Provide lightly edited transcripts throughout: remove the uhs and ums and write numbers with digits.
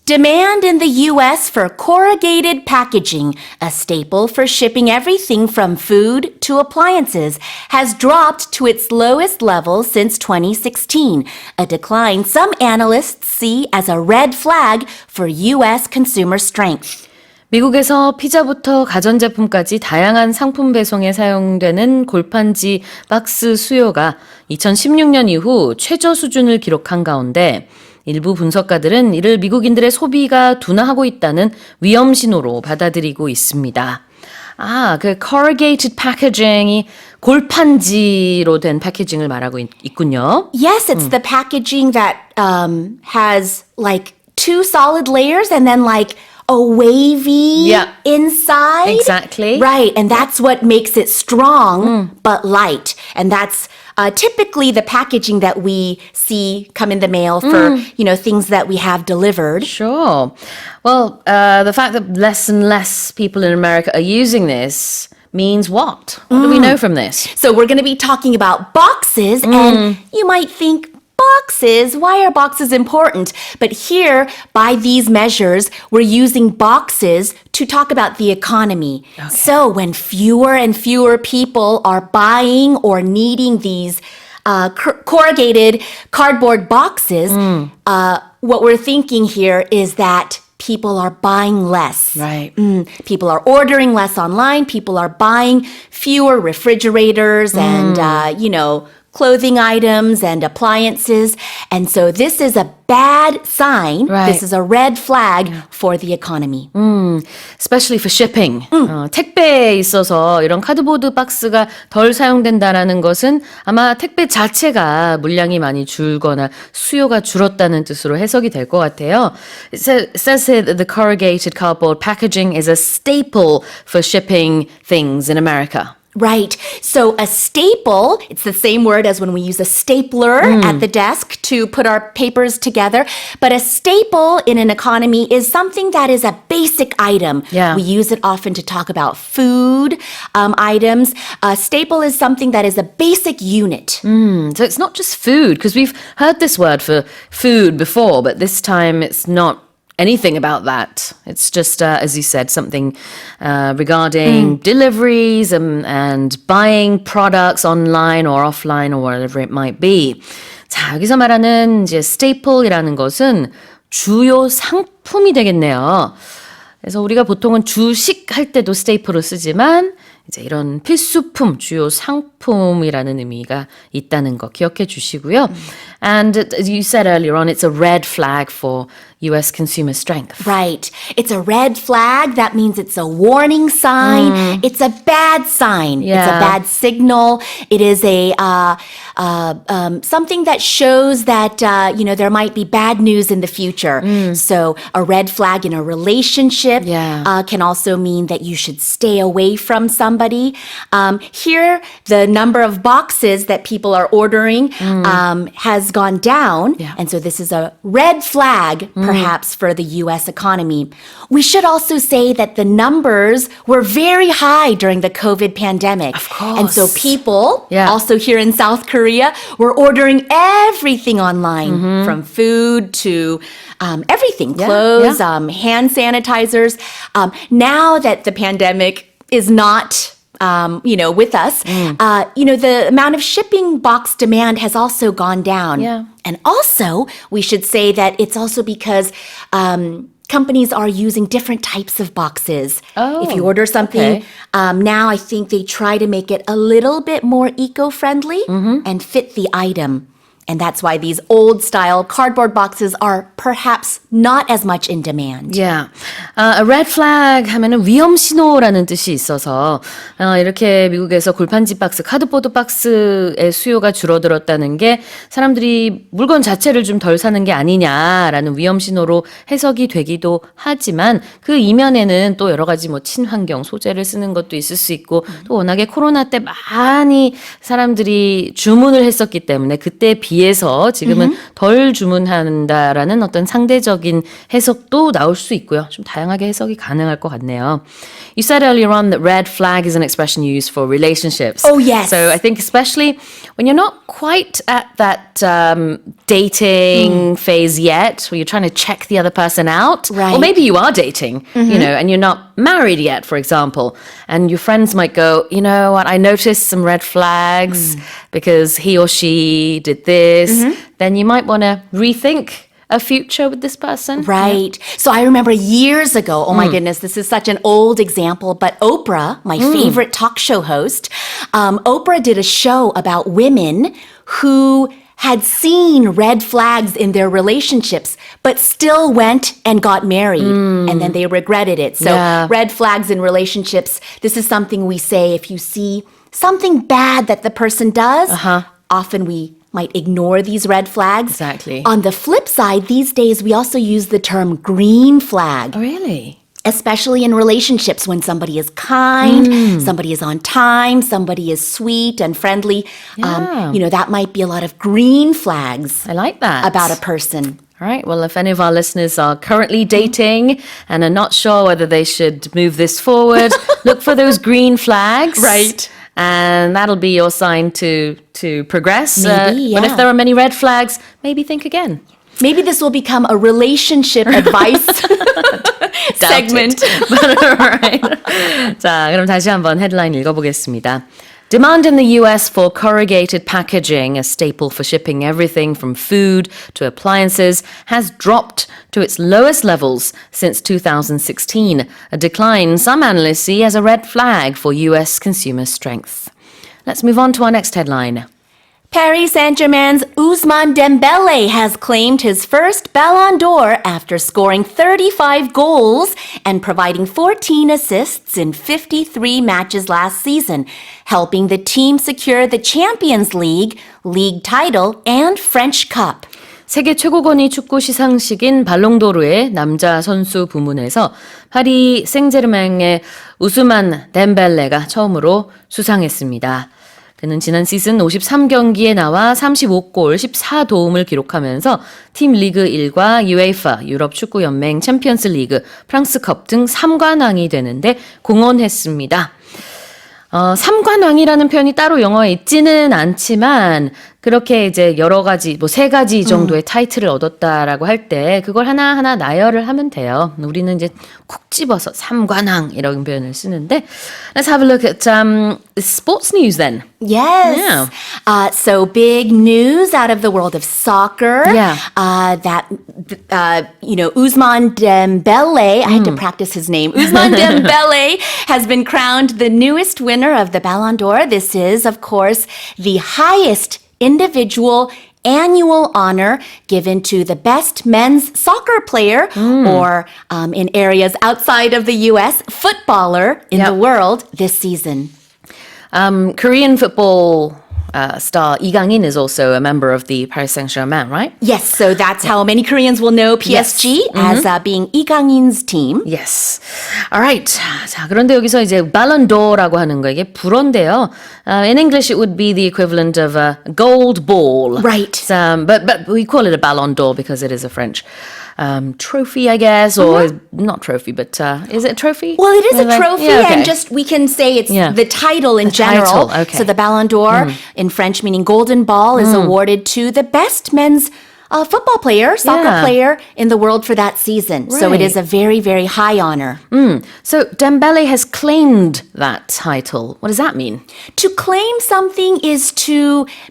Demand in the U.S. for corrugated packaging, a staple for shipping everything from food to appliances, has dropped to its lowest level since 2016, a decline some analysts see as a red flag for U.S. consumer strength. 미국에서 피자부터 가전제품까지 다양한 상품 배송에 사용되는 골판지 박스 수요가 2016년 이후 최저 수준을 기록한 가운데 일부 분석가들은 이를 미국인들의 소비가 둔화하고 있다는 위험 신호로 받아들이고 있습니다. 그 corrugated packaging이 골판지로 된 패키징을 말하고 있군요. Yes, it's the packaging that has like two solid layers and then like a wavy inside. Exactly. Right, and that's what makes it strong but light. And that's typically the packaging that we see come in the mail for, things that we have delivered. Sure. Well, the fact that less and less people in America are using this means what? What do we know from this? So we're going to be talking about boxes, and you might think, boxes? Why are boxes important? But here, by these measures, we're using boxes to talk about the economy. Okay. So when fewer and fewer people are buying or needing these corrugated cardboard boxes, what we're thinking here is that people are buying less. Right. People are ordering less online. People are buying fewer refrigerators and, clothing items and appliances. And so this is a bad sign. Right. This is a red flag for the economy. Especially for shipping. 택배에 있어서 이런 카드보드 박스가 덜 사용된다라는 것은 아마 택배 자체가 물량이 많이 줄거나 수요가 줄었다는 뜻으로 해석이 될 것 같아요. It says here that the corrugated cardboard packaging is a staple for shipping things in America. Right. So a staple, it's the same word as when we use a stapler at the desk to put our papers together. But a staple in an economy is something that is a basic item. Yeah. We use it often to talk about food items. A staple is something that is a basic unit. So it's not just food, because we've heard this word for food before, but this time it's not anything about that. It's just, as you said, something regarding deliveries and buying products online or offline or whatever it might be. 자, 여기서 말하는 이제 staple이라는 것은 주요 상품이 되겠네요. 그래서 우리가 보통은 주식 할 때도 staple을 쓰지만 이제 이런 필수품, 주요 상품이라는 의미가 있다는 거 기억해 주시고요. And as you said earlier on, it's a red flag for U.S. consumer strength. Right. It's a red flag. That means it's a warning sign. It's a bad sign. Yeah. It's a bad signal. It is a something that shows that there might be bad news in the future. So a red flag in a relationship can also mean that you should stay away from somebody. Here, the number of boxes that people are ordering has gone down, and so this is a red flag, perhaps, for the U.S. economy. We should also say that the numbers were very high during the COVID pandemic. Of course. And so people, also here in South Korea, were ordering everything online, from food to everything, clothes, hand sanitizers. Now that the pandemic is not with us, the amount of shipping box demand has also gone down. Yeah. And also, we should say that it's also because companies are using different types of boxes. If you order something, now I think they try to make it a little bit more eco-friendly and fit the item. And that's why these old-style cardboard boxes are perhaps not as much in demand. Yeah. A red flag 하면은 위험 신호라는 뜻이 있어서 이렇게 미국에서 골판지 박스, 카드보드 박스의 수요가 줄어들었다는 게 사람들이 물건 자체를 좀 덜 사는 게 아니냐라는 위험 신호로 해석이 되기도 하지만 그 이면에는 또 여러 가지 친환경 소재를 쓰는 것도 있을 수 있고 또 워낙에 코로나 때 많이 사람들이 주문을 했었기 때문에 그때에 비해서 지금은 덜 주문한다라는 어떤 상대적인 해석도 나올 수 있고요. 좀 다양하게 해석이 가능할 것 같네요. You said earlier on that red flag is an expression used for relationships. Oh, yes. So I think especially when you're not quite at that dating phase yet, where you're trying to check the other person out. Right. Or maybe you are dating, you know, and you're not married yet, for example. And your friends might go, you know what, I noticed some red flags because he or she did this. Then you might want to rethink a future with this person. Right. So I remember years ago, oh my goodness, this is such an old example, but Oprah, my favorite talk show host, Oprah did a show about women who had seen red flags in their relationships, but still went and got married, and then they regretted it. So red flags in relationships, this is something we say if you see something bad that the person does, often we might ignore these red flags. Exactly. On the flip side, these days we also use the term green flag. Oh, really? Especially in relationships when somebody is kind, somebody is on time, somebody is sweet and friendly. Yeah. You know, that might be a lot of green flags I like that. about a person. All right. Well, if any of our listeners are currently dating and are not sure whether they should move this forward, look for those green flags. Right. And that'll be your sign to progress. Maybe, But yeah. if there are many red flags, maybe think again. Maybe this will become a relationship advice segment. Right. 자, 그럼 다시 한번 헤드라인 읽어보겠습니다. Demand in the US for corrugated packaging, a staple for shipping everything from food to appliances, has dropped to its lowest levels since 2016, a decline some analysts see as a red flag for US consumer strength. Let's move on to our next headline. Paris Saint-Germain's Ousmane Dembele has claimed his first Ballon d'Or after scoring 35 goals and providing 14 assists in 53 matches last season, helping the team secure the Champions League, league title, and French Cup. 세계 최고권위 축구 시상식인 발롱도르의 남자 선수 부문에서 파리 생제르맹의 우스만 뎀벨레가 처음으로 수상했습니다. 그는 지난 시즌 53경기에 나와 35골 14도움을 기록하면서 팀 리그 1과 UEFA, 유럽축구연맹 챔피언스리그, 프랑스컵 등 3관왕이 되는데 공헌했습니다. 3관왕이라는 표현이 따로 영어에 있지는 않지만 그렇게 이제 여러 가지, 뭐 3가지 정도의 타이틀을 얻었다라고 할 때 그걸 하나하나 나열을 하면 돼요. 우리는 이제 콕 집어서 3관왕 이런 표현을 쓰는데 Let's have a look at sports news then. Yes. Yeah. So big news out of the world of soccer. Yeah. That, Ousmane Dembele, I had to practice his name. Ousmane Dembele has been crowned the newest winner of the Ballon d'Or. This is, of course, the highest individual annual honor given to the best men's soccer player or in areas outside of the U.S., footballer in the world this season. Korean football star Lee Kang-in is also a member of the Paris Saint-Germain, right? Yes, so that's how many Koreans will know PSG as being Lee Kang-in's team. Yes. Alright. 자, 그런데 여기서 이제 Ballon d'Or라고 하는 거, 이게 불어인데요. In English, it would be the equivalent of a gold ball. Right. But we call it a Ballon d'Or because it is a French trophy, I guess, or not trophy, but is it a trophy? Well, it is a trophy, Yeah, okay. and just we can say it's Yeah. the title in The general. title, okay. So the Ballon d'Or, in French meaning golden ball, is awarded to the best men's football player, soccer Yeah. player in the world for that season. So it Right. is a very, very high honor. So Dembele has claimed that title. What does that mean? To claim something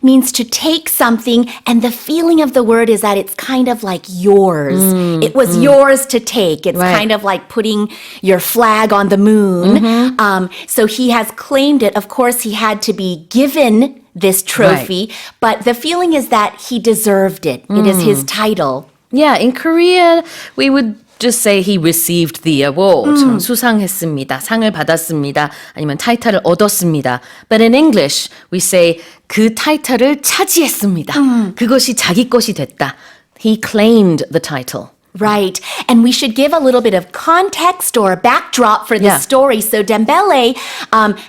means to take something, and the feeling of the word is that it's kind of like yours. It was yours to take. It's Right. kind of like putting your flag on the moon. So he has claimed it. Of course, he had to be given this trophy, but the feeling is that he deserved it. It is his title. Yeah, in Korea, we would just say he received the award. 수상했습니다. 상을 받았습니다. 아니면 타이틀을 얻었습니다. But in English, we say 그 타이틀을 차지했습니다. 그것이 자기 것이 됐다. He claimed the title. Right. And we should give a little bit of context or a backdrop for this Yeah. story. So Dembele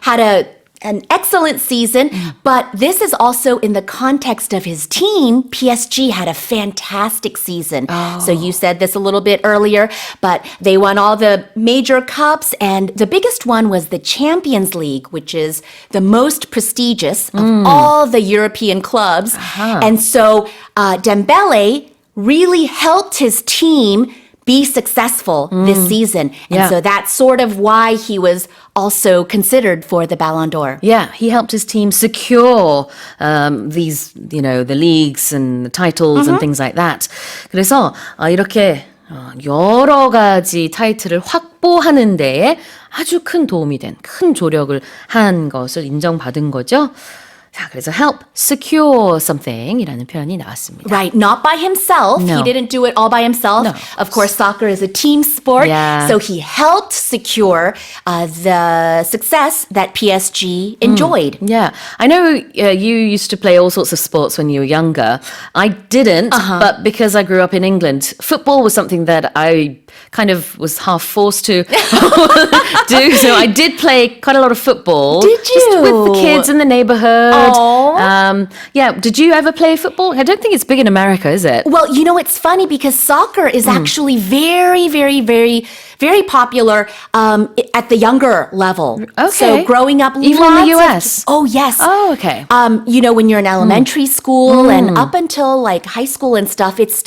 had a an excellent season, but this is also in the context of his team. PSG had a fantastic season. So you said this a little bit earlier, but they won all the major cups, and the biggest one was the Champions League, which is the most prestigious of all the European clubs. And so Dembele really helped his team be successful this season. And so that's sort of why he was also considered for the Ballon d'Or. Yeah, he helped his team secure these, the leagues and the titles and things like that. 그래서 이렇게 여러 가지 타이틀을 확보하는 데에 아주 큰 도움이 된, 큰 조력을 한 것을 인정받은 거죠. 자, 그래서 help secure something이라는 표현이 나왔습니다. Right, not by himself. No. He didn't do it all by himself. No. Of course, soccer is a team sport. Yeah. So he helped secure the success that PSG enjoyed. Yeah, I know you used to play all sorts of sports when you were younger. I didn't, but because I grew up in England, football was something that I kind of was half forced to do. So I did play quite a lot of football. Did you? Just with the kids in the neighborhood. Aww. Yeah, did you ever play football? I don't think it's big in America, is it? Well, it's funny because soccer is actually very, very, very, very popular at the younger level. Okay. So growing up, Even in the lots US? Oh, yes. Oh, okay. When you're in elementary school and up until like high school and stuff, it's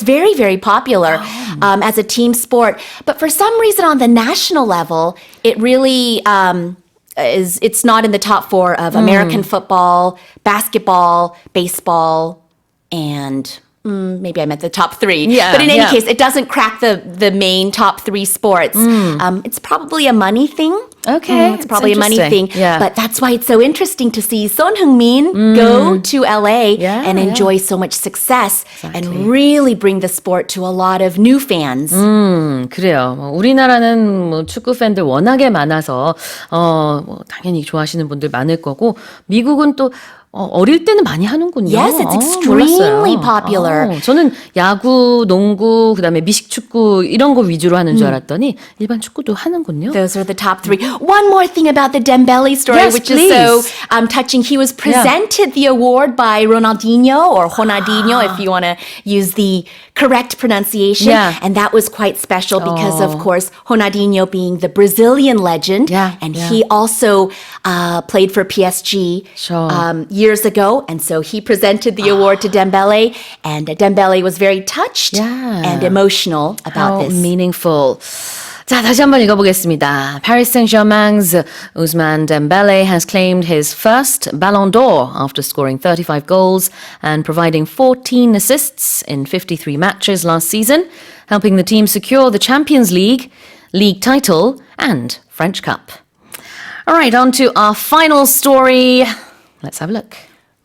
very, very popular as a team sport. But for some reason on the national level, it really it's not in the top 4 of American football, basketball, baseball, and maybe I meant the top 3. Yeah, but in any case, it doesn't crack the main top 3 sports. It's probably a money thing. Okay, It's probably a money thing. interesting. Yeah. But that's why it's so interesting to see Son Heung-min go to LA and enjoy so much success and really bring the sport to a lot of new fans. 그래요. 우리나라는 축구 팬들 워낙에 많아서 당연히 좋아하시는 분들 많을 거고 미국은 또 어릴 때는 많이 하는군요. Yes, it's extremely 몰랐어요. popular. 저는 야구, 농구, 그다음에 미식축구 이런 거 위주로 하는 줄 알았더니 일반 축구도 하는군요. Those are the top 3. One more thing about the Dembele story, Yes, which please. is so touching. He was presented the award by Ronaldinho or Ronaldinho, if you want to use the correct pronunciation. Yeah. And that was quite special because, of course, Ronaldinho being the Brazilian legend. And he also played for PSG Sure. years ago. And so he presented the award to Dembele. And Dembele was very touched and emotional about How this. meaningful. 자, 다시 한번 읽어보겠습니다. Paris Saint-Germain's Ousmane Dembele has claimed his first Ballon d'Or after scoring 35 goals and providing 14 assists in 53 matches last season, helping the team secure the Champions League, league title, and French Cup. All right, on to our final story. Let's have a look.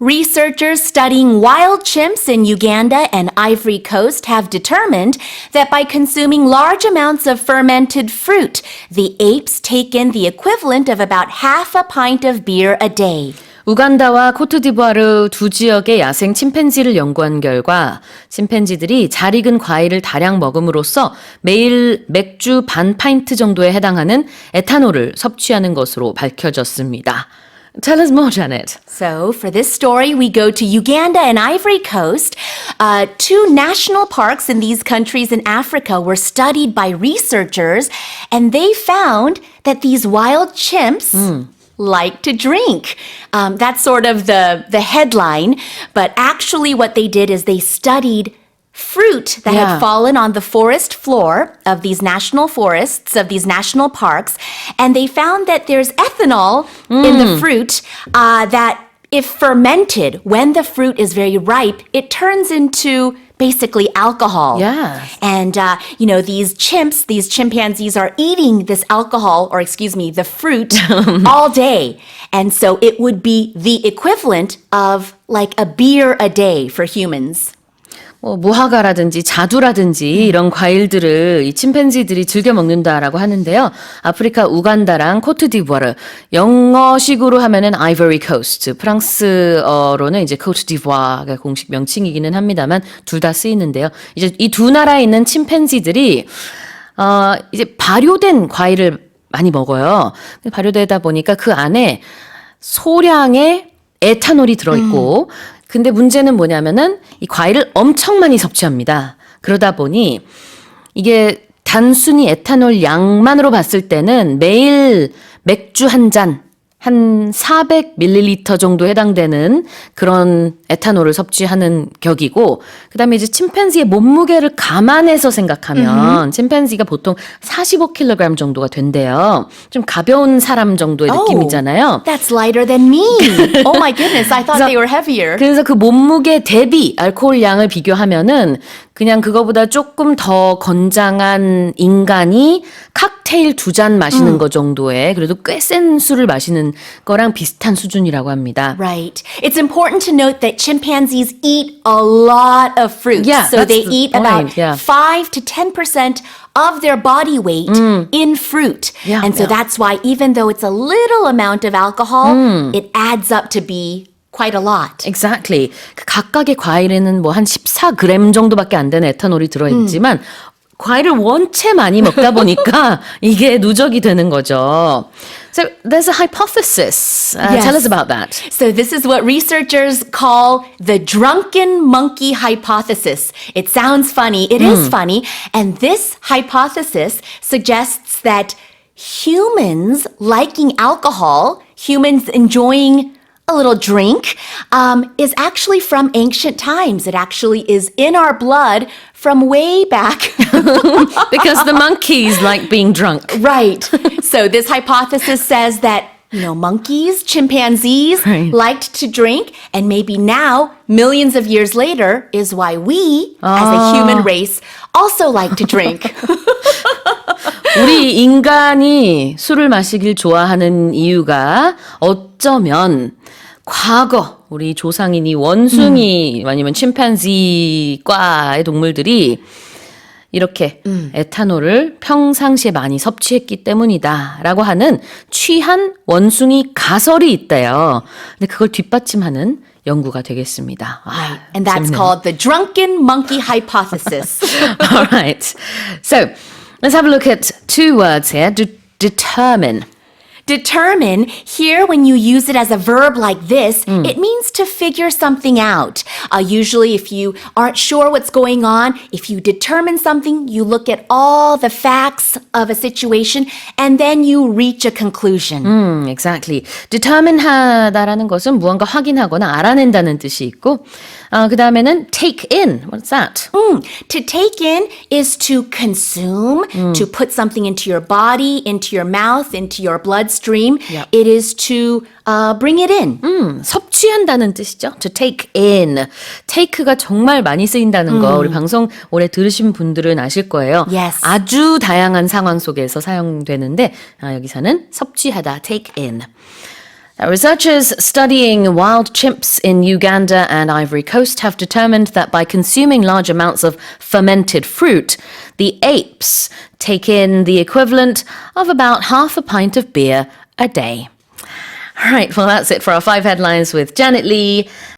Researchers studying wild chimps in Uganda and Ivory Coast have determined that by consuming large amounts of fermented fruit, the apes take in the equivalent of about half a pint of beer a day. 우간다와 코트디부아르 두 지역의 야생 침팬지를 연구한 결과 침팬지들이 잘 익은 과일을 다량 먹음으로써 매일 맥주 반 파인트 정도에 해당하는 에탄올을 섭취하는 것으로 밝혀졌습니다. Tell us more, Janet. So, for this story, we go to Uganda and Ivory Coast. 2 national parks in these countries in Africa were studied by researchers, and they found that these wild chimps like to drink. That's sort of the headline, but actually what they did is they studied fruit that had fallen on the forest floor of these national forests, of these national parks, and they found that there's ethanol in the fruit that if fermented, when the fruit is very ripe, it turns into basically alcohol. Yes. And, these chimps, these chimpanzees are eating this alcohol, or excuse me, the fruit all day. And so it would be the equivalent of like a beer a day for humans. 무화과라든지 자두라든지 이런 과일들을 이 침팬지들이 즐겨 먹는다라고 하는데요. 아프리카 우간다랑 코트디부아르, 영어식으로 하면은 Ivory Coast, 프랑스어로는 이제 코트디부아르가 공식 명칭이기는 합니다만 둘 다 쓰이는데요. 이제 이 두 나라에 있는 침팬지들이 이제 발효된 과일을 많이 먹어요. 발효되다 보니까 그 안에 소량의 에탄올이 들어있고 근데 문제는 뭐냐면은 이 과일을 엄청 많이 섭취합니다. 그러다 보니 이게 단순히 에탄올 양만으로 봤을 때는 매일 맥주 한 잔, 한 400ml 정도 해당되는 그런 에탄올을 섭취하는 격이고 그다음에 이제 침팬지의 몸무게를 감안해서 생각하면 침팬지가 보통 45kg 정도가 된대요. 좀 가벼운 사람 정도의 느낌이잖아요. That's lighter than me. Oh my goodness, I thought they were heavier. 그래서 그 몸무게 대비 알코올 양을 비교하면은 그냥 그거보다 조금 더 건장한 인간이 칵테일 2잔 마시는 거 정도의 그래도 꽤 센 술을 마시는 거랑 비슷한 수준이라고 합니다. Right. It's important to note that chimpanzees eat a lot of fruit. Yeah, so that's they the eat point, about yeah. 5 to 10% of their body weight in fruit. Yeah, and so yeah. that's why even though it's a little amount of alcohol, it adds up to be quite a lot. Exactly. 그 각각의 과일에는 뭐 한 14g 정도밖에 안 되는 에탄올이 들어있지만 과일을 원체 많이 먹다 보니까 이게 누적이 되는 거죠. So there's a hypothesis. Yes. Tell us about that. So this is what researchers call the drunken monkey hypothesis. It sounds funny. It is funny. And this hypothesis suggests that humans liking alcohol, humans enjoying a little drink, is actually from ancient times. It actually is in our blood from way back. Because the monkeys like being drunk. Right. So this hypothesis says that, you know, monkeys, chimpanzees Right. liked to drink, and maybe now, millions of years later, is why we, as a human race, also like to drink. 우리 인간이 술을 마시길 좋아하는 이유가 어쩌면 과거 우리 조상이니 원숭이 아니면 침팬지과의 동물들이 이렇게 에탄올을 평상시에 많이 섭취했기 때문이다라고 하는 취한 원숭이 가설이 있대요. 근데 그걸 뒷받침하는 연구가 되겠습니다. Right. And that's 재밌네요. called the drunken monkey hypothesis. All right. So let's have a look at two words here. Determine. Determine, here when you use it as a verb like this, it means to figure something out. Usually if you aren't sure what's going on, if you determine something, you look at all the facts of a situation and then you reach a conclusion. Exactly. Determine 하다라는 것은 무언가 확인하거나 알아낸다는 뜻이 있고 그 다음에는 take in. What's that? To take in is to consume, to put something into your body, into your mouth, into your bloodstream. Yep. It is to bring it in. 섭취한다는 뜻이죠. To take in. take가 정말 많이 쓰인다는 거 우리 방송 오래 들으신 분들은 아실 거예요. Yes. 아주 다양한 상황 속에서 사용되는데 여기서는 섭취하다, take in. Now, researchers studying wild chimps in Uganda and Ivory Coast have determined that by consuming large amounts of fermented fruit, the apes take in the equivalent of about half a pint of beer a day. All right, well, that's it for our 5 headlines with Janet Lee.